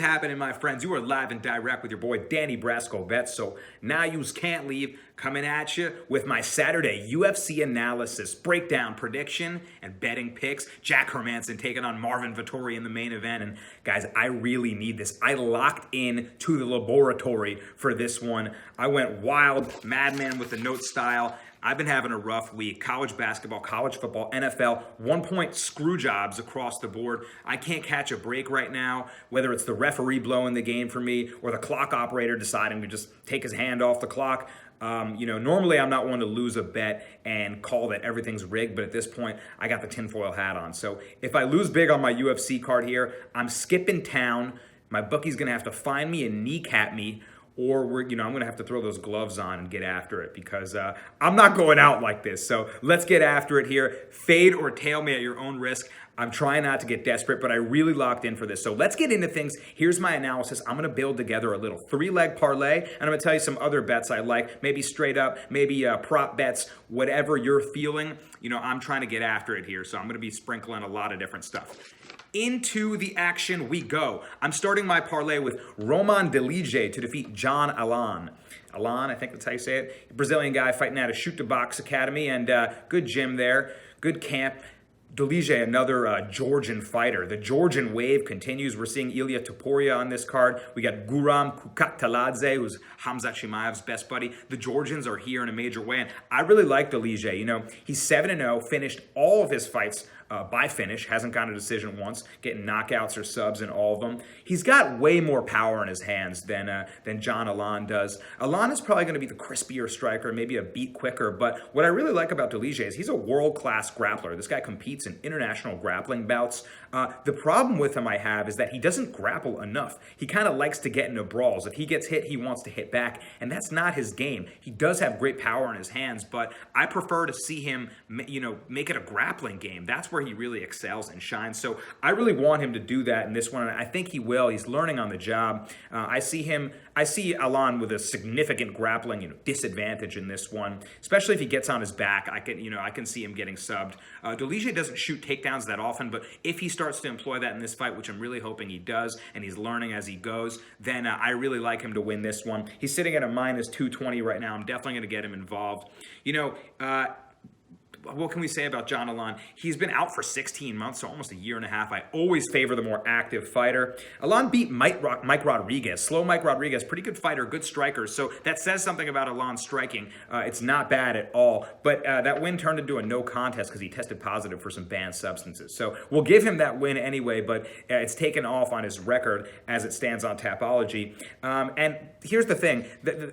happening, my friends? You are live and direct with your boy Danny Brasco Vets. So now yous can't leave. Coming at you with my Saturday UFC analysis, breakdown, prediction, and betting picks. Jack Hermansson taking on Marvin Vettori in the main event. And guys, I really need this. I locked in to the laboratory for this one. I went wild, madman with the note style. I've been having a rough week. College basketball, college football, NFL, 1-point screw jobs across the board. I can't catch a break right now, whether it's the referee blowing the game for me or the clock operator deciding to just take his hand off the clock. Normally I'm not one to lose a bet and call that everything's rigged, but at this point, I got the tinfoil hat on. So if I lose big on my UFC card here, I'm skipping town. My bookie's gonna have to find me and kneecap me, or I'm going to have to throw those gloves on and get after it because I'm not going out like this. So let's get after it here. Fade or tail me at your own risk. I'm trying not to get desperate, but I really locked in for this. So let's get into things. Here's my analysis. I'm going to build together a little 3-leg parlay, and I'm going to tell you some other bets I like, maybe straight up, maybe prop bets, whatever you're feeling. I'm trying to get after it here. So I'm going to be sprinkling a lot of different stuff. Into the action we go. I'm starting my parlay with Roman Delige to defeat John Elon. Elon, I think that's how you say it. Brazilian guy fighting out of Shoot to Box Academy, and good gym there, good camp. Delige, another Georgian fighter. The Georgian wave continues. We're seeing Elia on this card. We got Guram Kukataladze, who's Hamzat Chimaev's best buddy. The Georgians are here in a major way, and I really like Delige. He's 7-0, finished all of his fights by finish, hasn't gotten a decision once, getting knockouts or subs in all of them. He's got way more power in his hands than John Elon does. Elon is probably going to be the crispier striker, maybe a beat quicker, but what I really like about Delige is he's a world-class grappler. This guy competes in international grappling bouts. The problem with him I have is that he doesn't grapple enough. He kind of likes to get into brawls. If he gets hit, he wants to hit back, and that's not his game. He does have great power in his hands, but I prefer to see him, make it a grappling game. That's where he really excels and shines. So I really want him to do that in this one, and I think he will. He's learning on the job. I see Elon with a significant grappling disadvantage in this one, especially if he gets on his back. I can see him getting subbed. Delige doesn't shoot takedowns that often, but if he starts to employ that in this fight, which I'm really hoping he does, and he's learning as he goes, then I really like him to win this one. He's sitting at a minus 220 right now. I'm definitely going to get him involved. What can we say about John Elon? He's been out for 16 months, so almost a year and a half. I always favor the more active fighter. Elon beat Mike Rodriguez. Slow Mike Rodriguez, pretty good fighter, good striker. So that says something about Elon's striking. It's not bad at all. But that win turned into a no contest because he tested positive for some banned substances. So we'll give him that win anyway, but it's taken off on his record as it stands on Tapology. And here's the thing,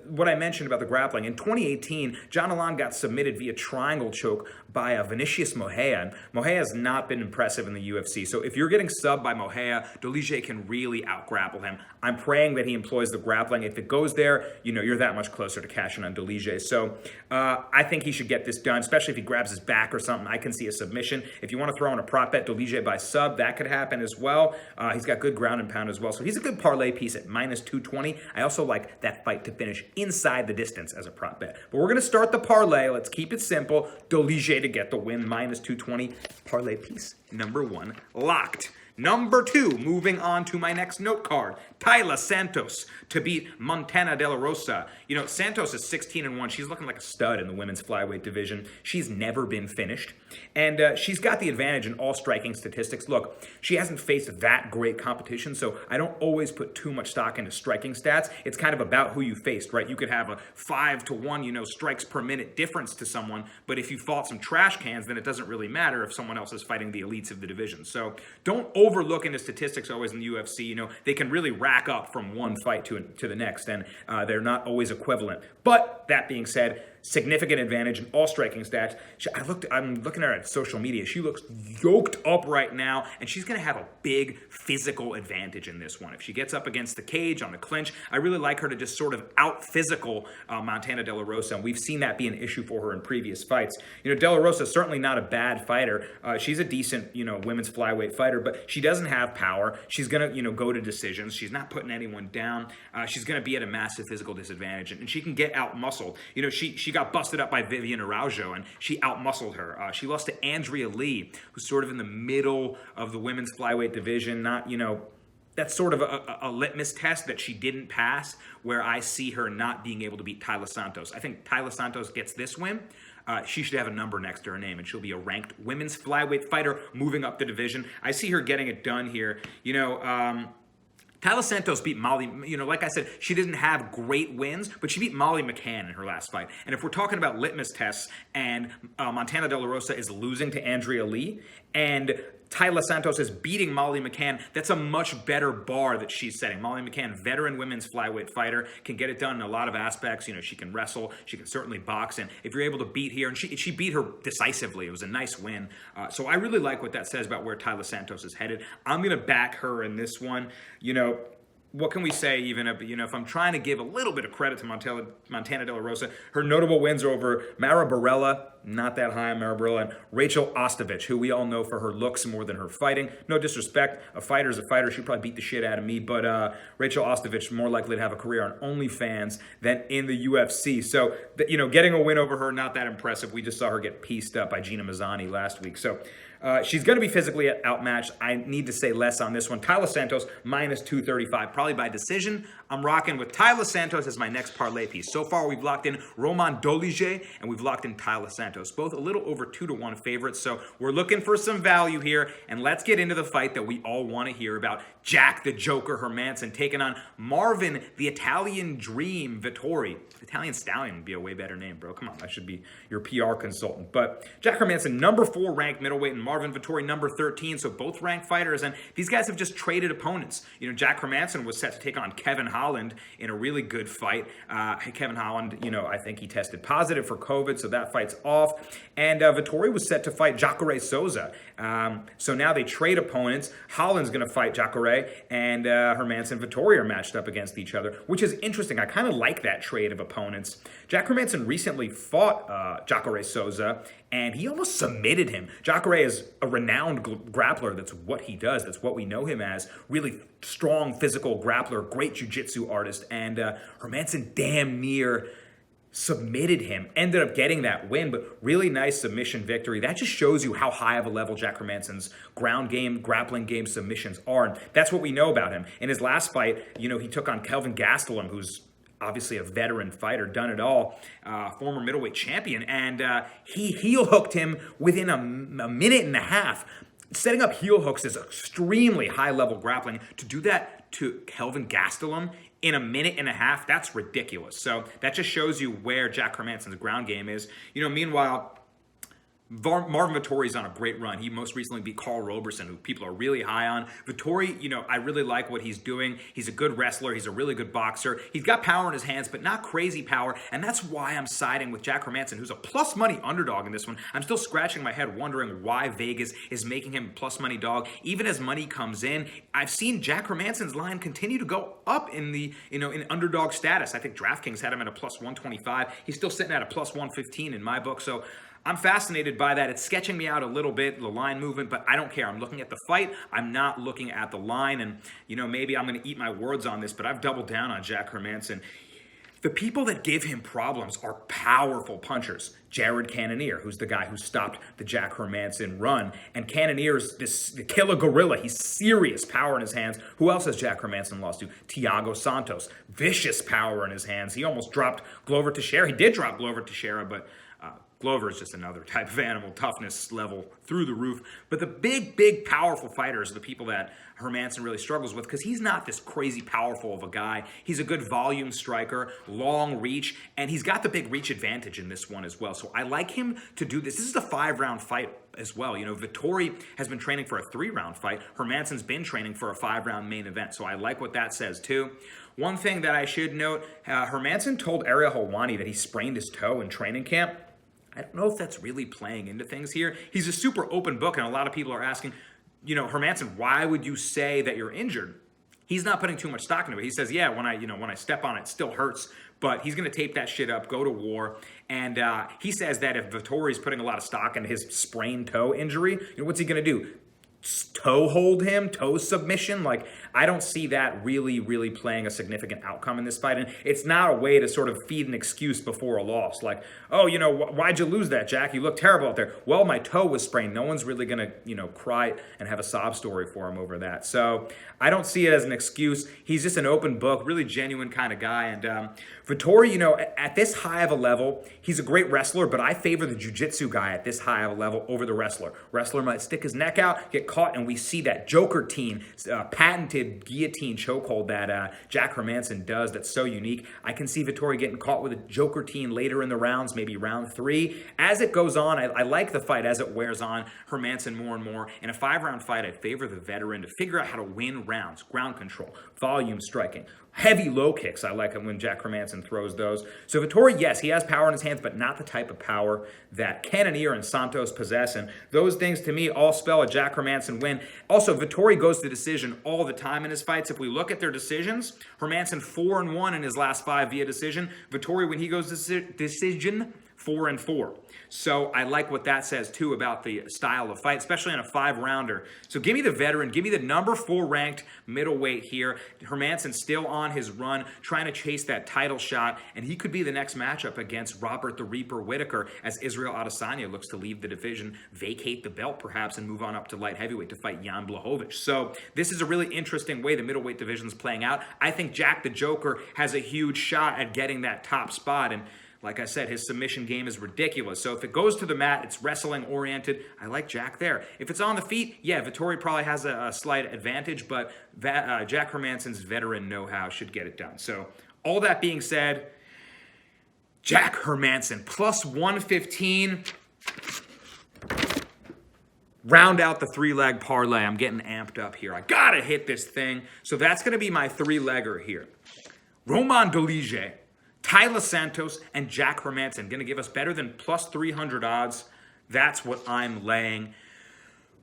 what I mentioned about the grappling. In 2018, John Elon got submitted via triangle choke by Vinicius Moreira. And Moreira has not been impressive in the UFC. So if you're getting subbed by Moreira, Delige can really out-grapple him. I'm praying that he employs the grappling. If it goes there, you're that much closer to cashing on Delige. So I think he should get this done, especially if he grabs his back or something. I can see a submission. If you want to throw in a prop bet, Delige by sub, that could happen as well. He's got good ground and pound as well. So he's a good parlay piece at minus 220. I also like that fight to finish inside the distance as a prop bet. But we're going to start the parlay. Let's keep it simple. Delige to get the win, minus 220. Parlay piece number 1 locked. Number 2, moving on to my next note card, Tyla Santos to beat Montana De La Rosa. Santos is 16-1. She's looking like a stud in the women's flyweight division. She's never been finished, and she's got the advantage in all striking statistics. Look, she hasn't faced that great competition, so I don't always put too much stock into striking stats. It's kind of about who you faced, right? You could have a 5-to-1, strikes per minute difference to someone, but if you fought some trash cans, then it doesn't really matter if someone else is fighting the elites of the division. So don't overlook into statistics always in the UFC. They can really rack up from one fight to the next, and they're not always equivalent. But that being said, significant advantage in all striking stats. I'm looking at her at social media. She looks yoked up right now, and she's going to have a big physical advantage in this one. If she gets up against the cage on the clinch, I really like her to just sort of out-physical Montana De La Rosa, and we've seen that be an issue for her in previous fights. De La Rosa is certainly not a bad fighter. She's a decent, women's flyweight fighter, but she doesn't have power. She's going to, go to decisions. She's not putting anyone down. She's going to be at a massive physical disadvantage, and she can get out-muscled. She got busted up by Vivian Araujo, and she out-muscled her. She lost to Andrea Lee, who's sort of in the middle of the women's flyweight division, not, that's sort of a litmus test that she didn't pass, where I see her not being able to beat Tyla Santos. I think Tyla Santos gets this win. She should have a number next to her name, and she'll be a ranked women's flyweight fighter moving up the division. I see her getting it done here. Tyla Santos beat Molly, like I said, she didn't have great wins, but she beat Molly McCann in her last fight. And if we're talking about litmus tests, and Montana De La Rosa is losing to Andrea Lee, and Tyla Santos is beating Molly McCann, that's a much better bar that she's setting. Molly McCann, veteran women's flyweight fighter, can get it done in a lot of aspects. She can wrestle, she can certainly box, and if you're able to beat here, and she beat her decisively, it was a nice win. So I really like what that says about where Tyla Santos is headed. I'm going to back her in this one. What can we say even, if I'm trying to give a little bit of credit to Montana De La Rosa, her notable wins are over Mara Borella, not that high on Mara Borella, and Rachel Ostovich, who we all know for her looks more than her fighting. No disrespect, a fighter's a fighter. She'd probably beat the shit out of me, but Rachel Ostovich more likely to have a career on OnlyFans than in the UFC. So, getting a win over her, not that impressive. We just saw her get pieced up by Gina Mazzani last week. So, she's going to be physically outmatched. I need to say less on this one. Tyla Santos, minus 235, probably by decision. I'm rocking with Tyla Santos as my next parlay piece. So far, we've locked in Roman Dolidze, and we've locked in Tyla Santos, both a little over 2-1 favorites. So we're looking for some value here, and let's get into the fight that we all want to hear about. Jack the Joker Hermansson taking on Marvin, the Italian Dream Vettori. Italian Stallion would be a way better name, bro. Come on, I should be your PR consultant. But Jack Hermansson, number 4 ranked middleweight, and Marvin Vettori, number 13. So both ranked fighters, and these guys have just traded opponents. Jack Hermansson was set to take on Kevin Holland in a really good fight. Kevin Holland, I think he tested positive for COVID, so that fight's off. And Vettori was set to fight Jacare Souza. So now they trade opponents. Holland's going to fight Jacare, and Hermansson and Vettori are matched up against each other, which is interesting. I kind of like that trade of opponents. Jack Hermansson recently fought Jacare Souza, and he almost submitted him. Jacare is a renowned grappler. That's what he does. That's what we know him as. Really strong physical grappler, great jiu-jitsu artist, and Hermansson damn near submitted him, ended up getting that win, but really nice submission victory. That just shows you how high of a level Jack Hermansson's ground game, grappling game submissions are, and that's what we know about him. In his last fight, he took on Kelvin Gastelum, who's obviously a veteran fighter, done it all, former middleweight champion, and he heel hooked him within a minute and a half. Setting up heel hooks is extremely high-level grappling. To do that to Kelvin Gastelum in a minute and a half, that's ridiculous. So that just shows you where Jack Hermansson's ground game is. Meanwhile, Marvin Vettori's on a great run. He most recently beat Carl Roberson, who people are really high on. Vettori, I really like what he's doing. He's a good wrestler. He's a really good boxer. He's got power in his hands, but not crazy power. And that's why I'm siding with Jack Hermansson, who's a plus money underdog in this one. I'm still scratching my head wondering why Vegas is making him plus money dog. Even as money comes in, I've seen Jack Hermansson's line continue to go up in the, in underdog status. I think DraftKings had him at a plus 125. He's still sitting at a plus 115 in my book. So I'm fascinated by that. It's sketching me out a little bit, the line movement, but I don't care. I'm looking at the fight. I'm not looking at the line. And, maybe I'm going to eat my words on this, but I've doubled down on Jack Hermansson. The people that give him problems are powerful punchers. Jared Cannonier, who's the guy who stopped the Jack Hermansson run. And Cannonier's the killer gorilla. He's serious power in his hands. Who else has Jack Hermansson lost to? Thiago Santos. Vicious power in his hands. He almost dropped Glover Teixeira. He did drop Glover Teixeira, but Glover is just another type of animal, toughness level through the roof. But the big, powerful fighters are the people that Hermansson really struggles with, because he's not this crazy powerful of a guy. He's a good volume striker, long reach, and he's got the big reach advantage in this one as well. So I like him to do this. This is a 5-round fight as well. Vettori has been training for a 3-round fight. Hermansson's been training for a 5-round main event. So I like what that says too. One thing that I should note, Hermansson told Ariel Helwani that he sprained his toe in training camp. I don't know if that's really playing into things here. He's a super open book, and a lot of people are asking, Hermansson, why would you say that you're injured? He's not putting too much stock into it. He says, yeah, when I step on it, it still hurts, but he's going to tape that shit up, go to war. And he says that if Vettori's putting a lot of stock in his sprained toe injury, what's he going to do? Toe hold him, toe submission? Like, I don't see that really playing a significant outcome in this fight. And it's not a way to sort of feed an excuse before a loss. Like, oh, why'd you lose that, Jack? You look terrible out there. Well, my toe was sprained. No one's really going to, cry and have a sob story for him over that. So I don't see it as an excuse. He's just an open book, really genuine kind of guy. And Vettori, at this high of a level, he's a great wrestler, but I favor the jiu-jitsu guy at this high of a level over the wrestler. Wrestler might stick his neck out, get caught, and we see that Joker team, patented guillotine chokehold that Jack Hermansson does that's so unique. I can see Vettori getting caught with a Joker team later in the rounds, maybe round 3. As it goes on, I like the fight as it wears on Hermansson more and more. In a 5-round fight, I favor the veteran to figure out how to win rounds, ground control, volume striking, heavy low kicks. I like it when Jack Hermansson throws those. So Vettori, yes, he has power in his hands, but not the type of power that Cannonier and Santos possess. And those things, to me, all spell a Jack Hermansson win. Also, Vettori goes to decision all the time in his fights. If we look at their decisions, Hermansson 4-1 in his last 5 via decision. Vettori, when he goes to decision, 4-4. So I like what that says too about the style of fight, especially in a 5-rounder. So give me the veteran, give me the number 4 ranked middleweight here. Hermansson still on his run, trying to chase that title shot, and he could be the next matchup against Robert the Reaper Whittaker as Israel Adesanya looks to leave the division, vacate the belt perhaps, and move on up to light heavyweight to fight Jan Blachowicz. So this is a really interesting way the middleweight division is playing out. I think Jack the Joker has a huge shot at getting that top spot, and like I said, his submission game is ridiculous. So if it goes to the mat, it's wrestling oriented. I like Jack there. If it's on the feet, yeah, Vettori probably has a slight advantage, but Jack Hermansson's veteran know-how should get it done. So all that being said, Jack Hermansson plus 115. Round out the 3-leg parlay. I'm getting amped up here. I gotta hit this thing. So that's gonna be my 3-legger here. Roman Dolidze, Tyla Santos, and Jack Hermansson going to give us better than plus 300 odds. That's what I'm laying.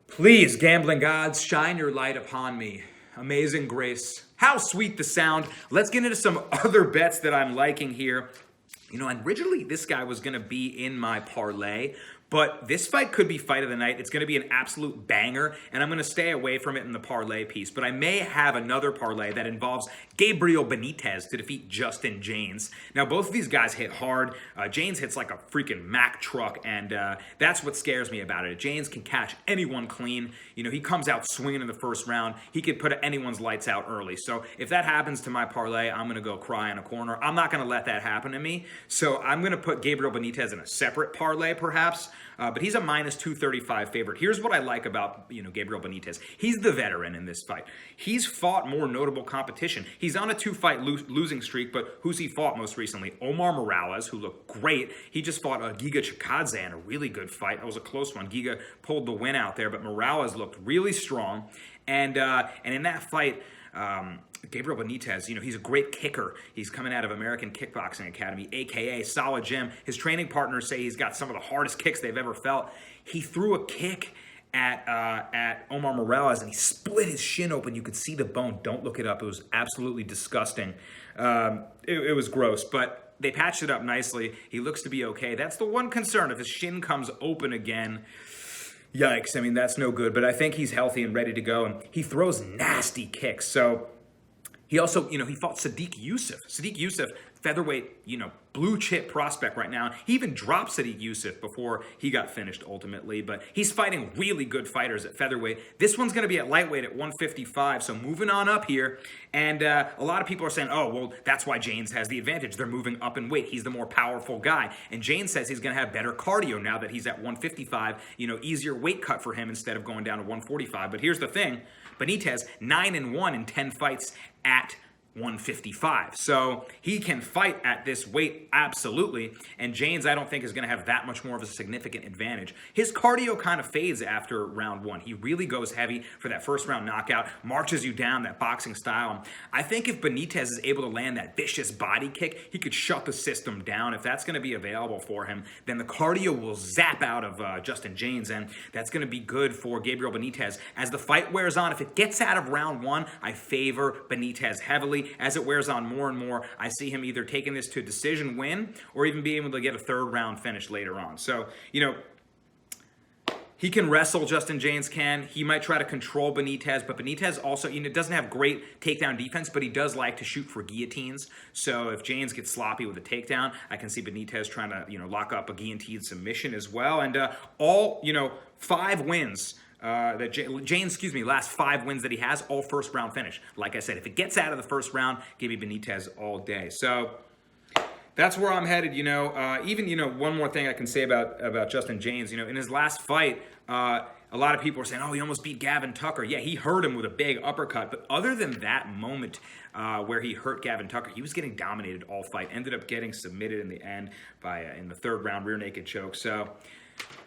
Please, gambling gods, shine your light upon me. Amazing grace. How sweet the sound. Let's get into some other bets that I'm liking here. Originally this guy was going to be in my parlay, but this fight could be fight of the night. It's going to be an absolute banger, and I'm going to stay away from it in the parlay piece. But I may have another parlay that involves Gabriel Benitez to defeat Justin James. Now, both of these guys hit hard. James hits like a freaking Mack truck, and that's what scares me about it. James can catch anyone clean. He comes out swinging in the first round. He could put anyone's lights out early. So if that happens to my parlay, I'm going to go cry in a corner. I'm not going to let that happen to me. So I'm going to put Gabriel Benitez in a separate parlay, perhaps. But he's a minus 235 favorite. Here's what I like about Gabriel Benitez. He's the veteran in this fight. He's fought more notable competition. He's on a 2-fight losing streak, but who's he fought most recently? Omar Morales, who looked great. He just fought Giga Chikadze in a really good fight. That was a close one. Giga pulled the win out there, but Morales looked really strong. And in that fight, Gabriel Benitez, he's a great kicker. He's coming out of American Kickboxing Academy, a.k.a. Solid Gym. His training partners say he's got some of the hardest kicks they've ever felt. He threw a kick at Omar Morales, and he split his shin open. You could see the bone. Don't look it up. It was absolutely disgusting. It was gross, but they patched it up nicely. He looks to be okay. That's the one concern. If his shin comes open again, yikes. I mean, that's no good. But I think he's healthy and ready to go, and he throws nasty kicks. So he also, he fought Sadiq Youssef. Sadiq Youssef, featherweight, blue chip prospect right now. He even dropped Sadiq Youssef before he got finished ultimately, but he's fighting really good fighters at featherweight. This one's going to be at lightweight at 155, so moving on up here. And a lot of people are saying, oh, well, that's why James has the advantage. They're moving up in weight. He's the more powerful guy. And James says he's going to have better cardio now that he's at 155, easier weight cut for him instead of going down to 145. But here's the thing. Benitez, 9-1 in 10 fights at 155. So he can fight at this weight, absolutely. And James, I don't think, is going to have that much more of a significant advantage. His cardio kind of fades after round 1. He really goes heavy for that first round knockout, marches you down, that boxing style. I think if Benitez is able to land that vicious body kick, he could shut the system down. If that's going to be available for him, then the cardio will zap out of Justin James, and that's going to be good for Gabriel Benitez. As the fight wears on, if it gets out of round 1, I favor Benitez heavily. As it wears on more and more, I see him either taking this to a decision win or even being able to get a 3rd round finish later on. So, He can wrestle, Justin James can. He might try to control Benitez, but Benitez also, doesn't have great takedown defense, but he does like to shoot for guillotines. So if James gets sloppy with a takedown, I can see Benitez trying to, lock up a guillotine submission as well. And all, 5 wins that James, last 5 wins that he has, all first round finish. Like I said, if it gets out of the first round, give me Benitez all day. So that's where I'm headed, Even, one more thing I can say about Justin James, in his last fight, a lot of people were saying, oh, he almost beat Gavin Tucker. Yeah, he hurt him with a big uppercut. But other than that moment where he hurt Gavin Tucker, he was getting dominated all fight. Ended up getting submitted in the end in the 3rd round, rear naked choke. So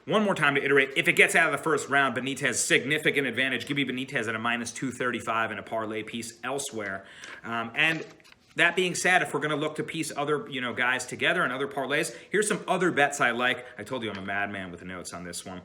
one more time to iterate. If it gets out of the first round, Benitez significant advantage. Give me Benitez at a minus 235 in a parlay piece elsewhere. And that being said, if we're going to look to piece other, guys together and other parlays, here's some other bets I like. I told you I'm a madman with the notes on this one.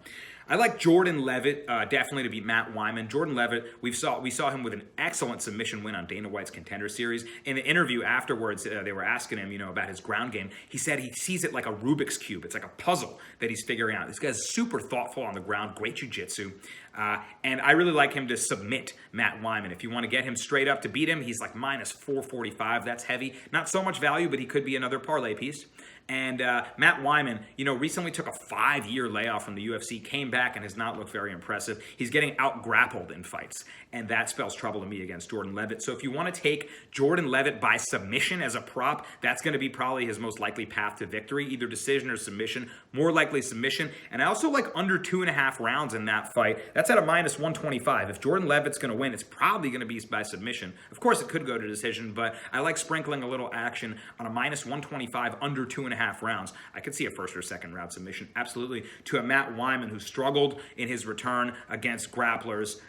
I like Jordan Levitt definitely to beat Matt Wyman. Jordan Levitt, we saw him with an excellent submission win on Dana White's Contender Series. In the interview afterwards, they were asking him, about his ground game. He said he sees it like a Rubik's Cube. It's like a puzzle that he's figuring out. This guy's super thoughtful on the ground, great jiu-jitsu. And I really like him to submit Matt Wyman. If you want to get him straight up to beat him, he's like minus 445. That's heavy. Not so much value, but he could be another parlay piece. And Matt Wyman, recently took a 5-year layoff from the UFC, came back and has not looked very impressive. He's getting out-grappled in fights, and that spells trouble to me against Jordan Levitt. So if you want to take Jordan Levitt by submission as a prop, that's going to be probably his most likely path to victory, either decision or submission, more likely submission. And I also like under 2.5 rounds in that fight. That's at a minus 125. If Jordan Levitt's going to win, it's probably going to be by submission. Of course, it could go to decision, but I like sprinkling a little action on a minus 125 under 2.5 rounds. I could see a first or second round submission, absolutely, to a Matt Wyman who struggled in his return against grapplers.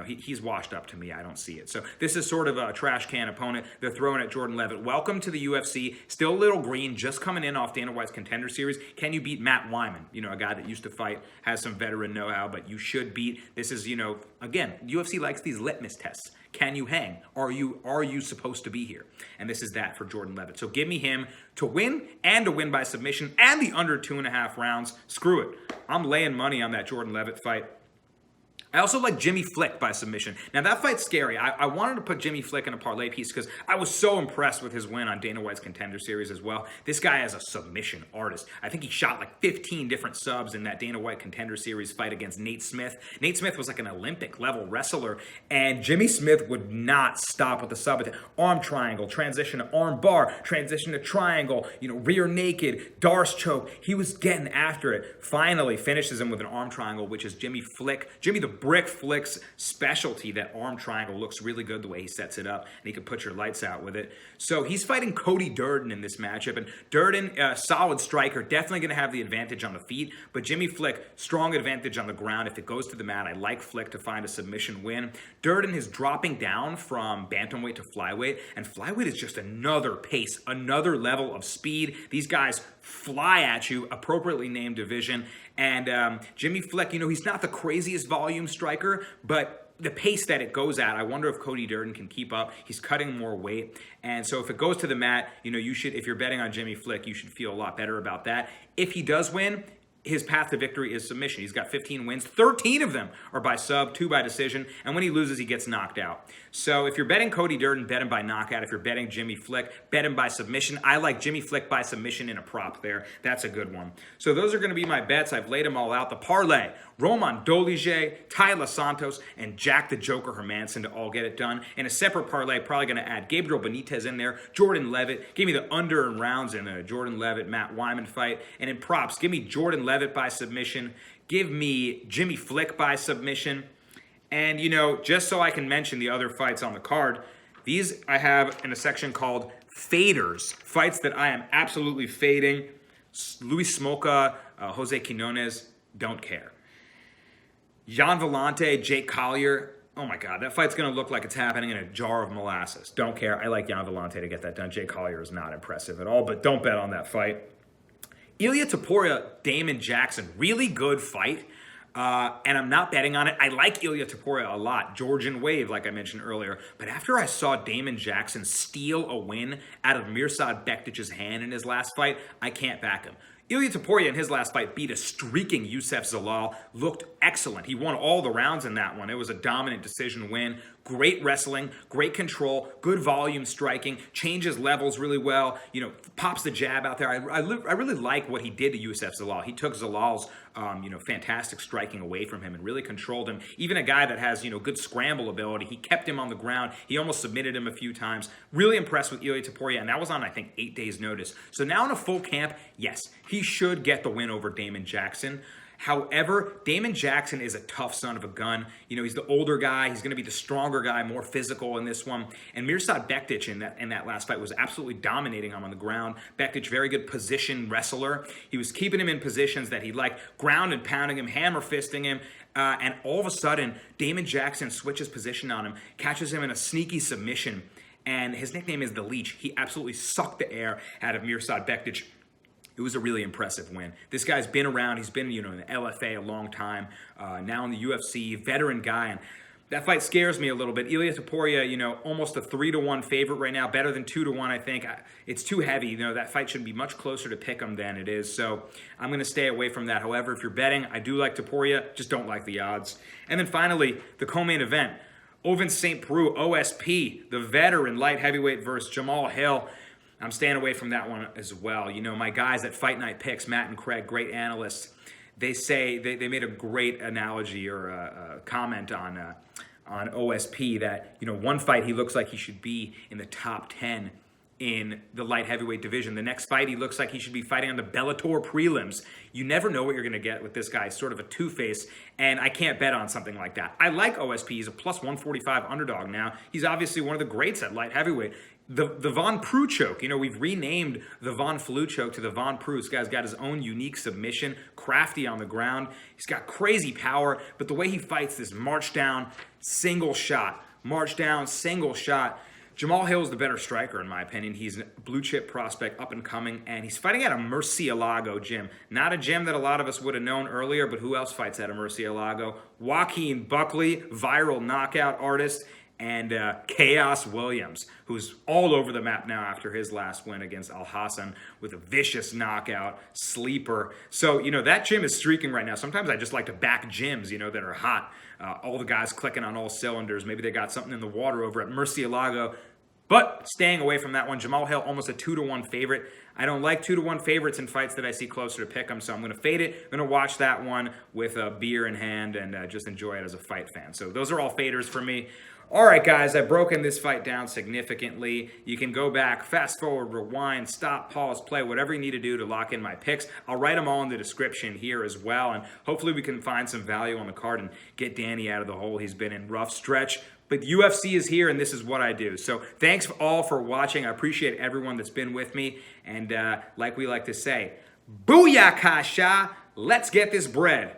He's washed up to me. I don't see it. So this is sort of a trash can opponent they're throwing at Jordan Levitt. Welcome to the UFC. Still a little green, just coming in off Dana White's Contender Series. Can you beat Matt Wyman? A guy that used to fight, has some veteran know-how, but you should beat. This is, again, UFC likes these litmus tests. Can you hang? Are you supposed to be here? And this is that for Jordan Levitt. So give me him to win and to win by submission and the under 2.5 rounds. Screw it. I'm laying money on that Jordan Levitt fight. I also like Jimmy Flick by submission. Now, that fight's scary. I wanted to put Jimmy Flick in a parlay piece because I was so impressed with his win on Dana White's Contender Series as well. This guy is a submission artist. I think he shot like 15 different subs in that Dana White Contender Series fight against Nate Smith. Nate Smith was like an Olympic-level wrestler, and Jimmy Smith would not stop with the sub. Arm triangle, transition to arm bar, transition to triangle, rear naked, Darce choke. He was getting after it. Finally finishes him with an arm triangle, which is Jimmy the Brick Flick's specialty. That arm triangle looks really good the way he sets it up, and he can put your lights out with it. So he's fighting Cody Durden in this matchup, and Durden, solid striker, definitely going to have the advantage on the feet, but Jimmy Flick, strong advantage on the ground. If it goes to the mat, I like Flick to find a submission win. Durden is dropping down from bantamweight to flyweight, and flyweight is just another pace, another level of speed. These guys fly at you, appropriately named division. And Jimmy Flick, he's not the craziest volume striker, but the pace that it goes at, I wonder if Cody Durden can keep up. He's cutting more weight. And so if it goes to the mat, you should, if you're betting on Jimmy Flick, you should feel a lot better about that. If he does win, his path to victory is submission. He's got 15 wins. 13 of them are by sub, 2 by decision. And when he loses, he gets knocked out. So if you're betting Cody Durden, bet him by knockout. If you're betting Jimmy Flick, bet him by submission. I like Jimmy Flick by submission in a prop there. That's a good one. So those are going to be my bets. I've laid them all out. The parlay, Roman Dolidze, Tyla Santos, and Jack the Joker Hermansson to all get it done. In a separate parlay, probably going to add Gabriel Benitez in there, Jordan Levitt. Give me the under and rounds in a Jordan Levitt, Matt Wyman fight. And in props, give me Jordan Levitt by submission. Give me Jimmy Flick by submission. And, just so I can mention the other fights on the card, these I have in a section called Faders, fights that I am absolutely fading. Luis Smolka, Jose Quinones, don't care. Jan Vellante, Jake Collier, oh my God, that fight's going to look like it's happening in a jar of molasses. Don't care. I like Jan Vellante to get that done. Jake Collier is not impressive at all, but don't bet on that fight. Elia Tapia, Damon Jackson, really good fight. And I'm not betting on it. I like Elia Tapia a lot. Georgian wave, like I mentioned earlier. But after I saw Damon Jackson steal a win out of Mirsad Bektic's hand in his last fight, I can't back him. Ilia Topuria in his last fight beat a streaking Youssef Zalal, looked excellent. He won all the rounds in that one. It was a dominant decision win. Great wrestling, great control, good volume striking, changes levels really well, pops the jab out there. I really like what he did to Youssef Zalal. He took Zalal's, fantastic striking away from him and really controlled him. Even a guy that has, good scramble ability, he kept him on the ground. He almost submitted him a few times. Really impressed with Ilia Topuria, and that was on, I think, 8 days' notice. So now in a full camp, yes, he should get the win over Damon Jackson. However, Damon Jackson is a tough son of a gun. He's the older guy. He's going to be the stronger guy, more physical in this one. And Mirsad Bektic in that last fight was absolutely dominating him on the ground. Bektic, very good position wrestler. He was keeping him in positions that he liked, ground and pounding him, hammer fisting him. And all of a sudden, Damon Jackson switches position on him, catches him in a sneaky submission. And his nickname is the Leech. He absolutely sucked the air out of Mirsad Bektic. It was a really impressive win. This guy's been around. He's been, in the LFA a long time. Now in the UFC, veteran guy. And that fight scares me a little bit. Ilia Topuria, almost a 3-1 favorite right now. Better than 2-1, I think. It's too heavy. That fight should be much closer to pick'em than it is. So I'm going to stay away from that. However, if you're betting, I do like Topuria. Just don't like the odds. And then finally, the co-main event. Ovince St. Preux, OSP, the veteran light heavyweight versus Jamal Hill. I'm staying away from that one as well. My guys at Fight Night Picks, Matt and Craig, great analysts, they say they made a great analogy or a comment on OSP that, one fight he looks like he should be in the top 10 in the light heavyweight division. The next fight he looks like he should be fighting on the Bellator prelims. You never know what you're going to get with this guy. He's sort of a two-face, and I can't bet on something like that. I like OSP. He's a plus 145 underdog now. He's obviously one of the greats at light heavyweight. The Von Preux choke, we've renamed the Von Flue choke to the Von Preux. This guy's got his own unique submission, crafty on the ground. He's got crazy power, but the way he fights this march down, single shot, march down, single shot. Jamal Hill is the better striker, in my opinion. He's a blue-chip prospect, up and coming, and he's fighting at a Murcielago gym. Not a gym that a lot of us would have known earlier, but who else fights at a Murcielago? Joaquin Buckley, viral knockout artist, and Chaos Williams, who's all over the map now after his last win against Al Hassan with a vicious knockout, sleeper. So, that gym is streaking right now. Sometimes I just like to back gyms, that are hot. All the guys clicking on all cylinders. Maybe they got something in the water over at Murcielago. But staying away from that one, Jamal Hill, almost a 2-1 favorite. I don't like 2-1 favorites in fights that I see closer to pick'em, so I'm going to fade it. I'm going to watch that one with a beer in hand and just enjoy it as a fight fan. So those are all faders for me. All right, guys, I've broken this fight down significantly. You can go back, fast forward, rewind, stop, pause, play, whatever you need to do to lock in my picks. I'll write them all in the description here as well, and hopefully we can find some value on the card and get Danny out of the hole. He's been in rough stretch, but UFC is here, and this is what I do. So thanks all for watching. I appreciate everyone that's been with me, and like we like to say, Booyakasha, let's get this bread.